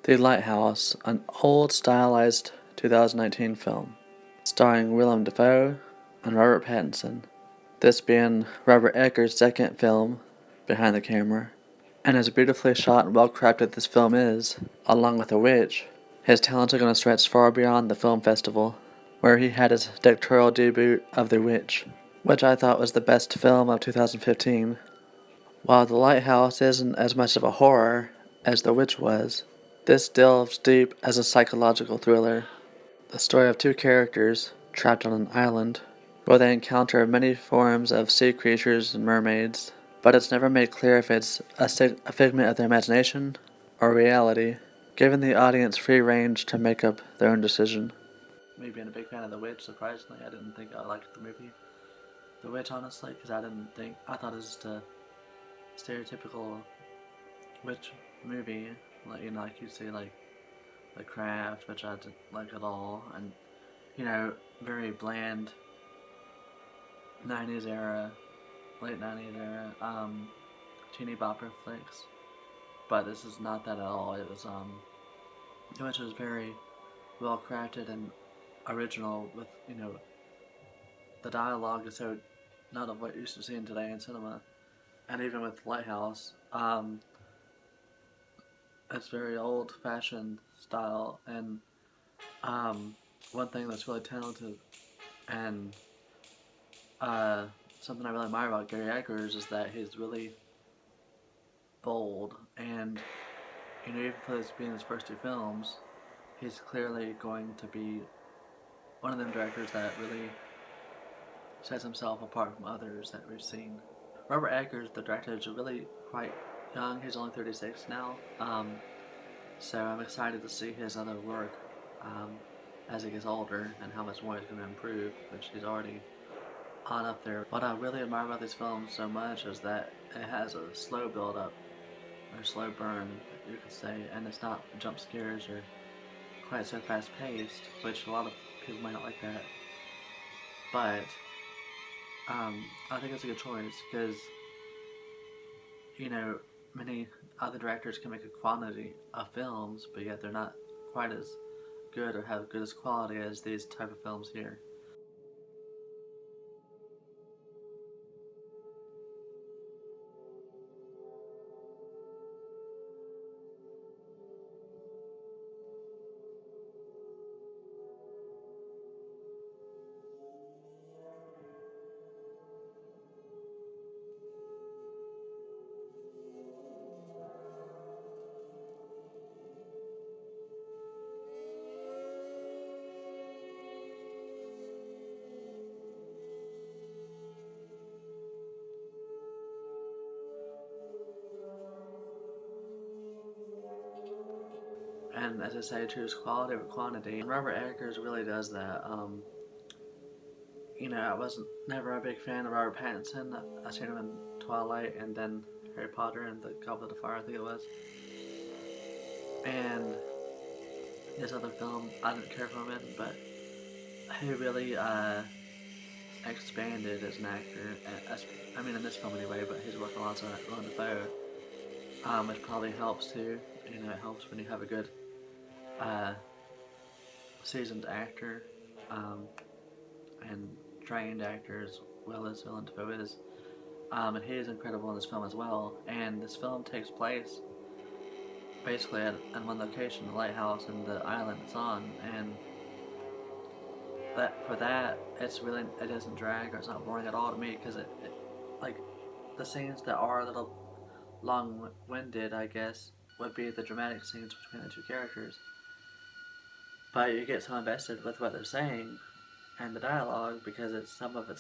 The Lighthouse, an old stylized 2019 film, starring Willem Dafoe and Robert Pattinson, this being Robert Eggers' second film behind the camera. And as beautifully shot and well crafted this film is, along with The Witch, his talents are going to stretch far beyond the film festival, where he had his directorial debut of The Witch, which I thought was the best film of 2015. While The Lighthouse isn't as much of a horror as The Witch was, this delves deep as a psychological thriller. The story of two characters trapped on an island where they encounter many forms of sea creatures and mermaids, but it's never made clear if it's a figment of their imagination or reality, giving the audience free range to make up their own decision. Me being a big fan of The Witch, surprisingly, I didn't think I liked the movie The Witch, honestly, because I thought it was just a stereotypical witch movie, like you see, like The Craft, which I didn't like at all, and very bland 90s era, late 90s era, teeny bopper flicks. But this is not that at all. Which was very well crafted and original with, the dialogue is so not of what you're used to seeing today in cinema. And even with Lighthouse, it's very old fashioned style. And one thing that's really talented and something I really admire about Gary Eggers is that he's really bold, and even for this being his first two films, he's clearly going to be one of them directors that really sets himself apart from others that we've seen. Robert Eggers, the director, is really quite young. He's only 36 now, so I'm excited to see his other work as he gets older and how much more he's going to improve, which he's already on up there. What I really admire about these films so much is that it has a slow build up, or slow burn, you could say, and it's not jump scares or quite so fast paced, which a lot of people might not like that. But I think it's a good choice because many other directors can make a quantity of films, but yet they're not quite as good or have good as quality as these type of films here. And as I say, choose quality over quantity. And Robert Eggers really does that. I wasn't never a big fan of Robert Pattinson. I seen him in Twilight and then Harry Potter and the Goblet of Fire, I think it was. And this other film, I didn't care for him in, but he really expanded as an actor. I mean, in this film anyway, but he's working alongside Willem Dafoe, which probably helps too. It helps when you have a good uh, seasoned actor and trained actor as well as Willem Dafoe is. And he is incredible in this film as well. And this film takes place basically at one location, the lighthouse and the island it's on. And it doesn't drag or it's not boring at all to me because it like the scenes that are a little long-winded, I guess, would be the dramatic scenes between the two characters. But you get so invested with what they're saying and the dialogue because some of it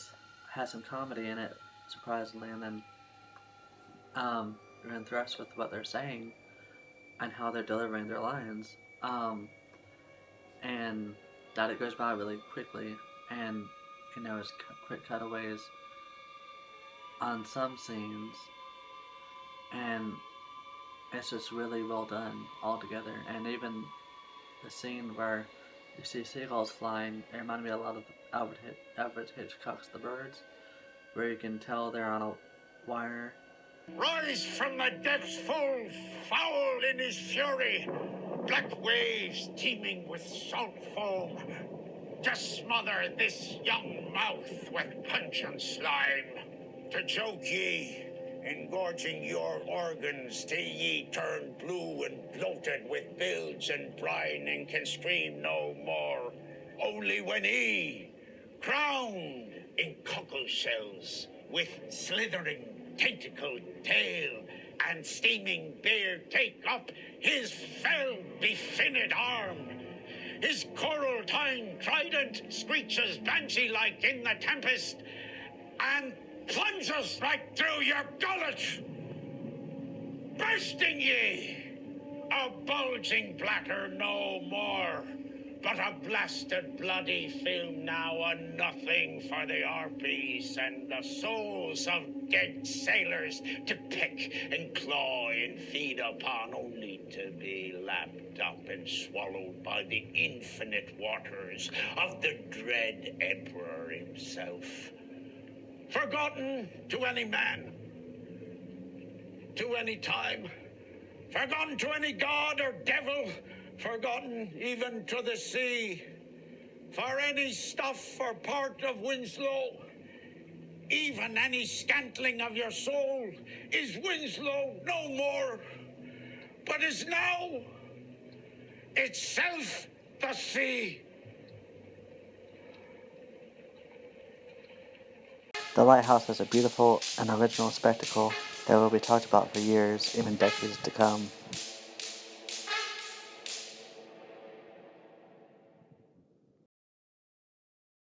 has some comedy in it, surprisingly, and then you're enthralled with what they're saying and how they're delivering their lines, and that it goes by really quickly, and it's quick cutaways on some scenes, and it's just really well done altogether. And even the scene where you see seagulls flying, it reminded me a lot of Alfred Hitchcock's The Birds, where you can tell they're on a wire. Rise from the depths full foul in his fury, black waves teeming with salt foam, to smother this young mouth with punch and slime. To choke ye, engorging your organs till ye turn blue and bloated with bilge and brine and can scream no more. Only when he, crowned in cockle shells, with slithering tentacled tail and steaming beard, take up his fell befinned arm. His coral tongue trident screeches banshee-like in the tempest, and plunges right through your gullet, bursting ye, a bulging bladder no more, but a blasted bloody film now, a nothing for the harpies and the souls of dead sailors to pick and claw and feed upon, only to be lapped up and swallowed by the infinite waters of the dread emperor himself. Forgotten to any man, to any time, forgotten to any god or devil, forgotten even to the sea. For any stuff or part of Winslow, even any scantling of your soul, is Winslow no more, but is now itself the sea. The Lighthouse is a beautiful and original spectacle that will be talked about for years, even decades to come.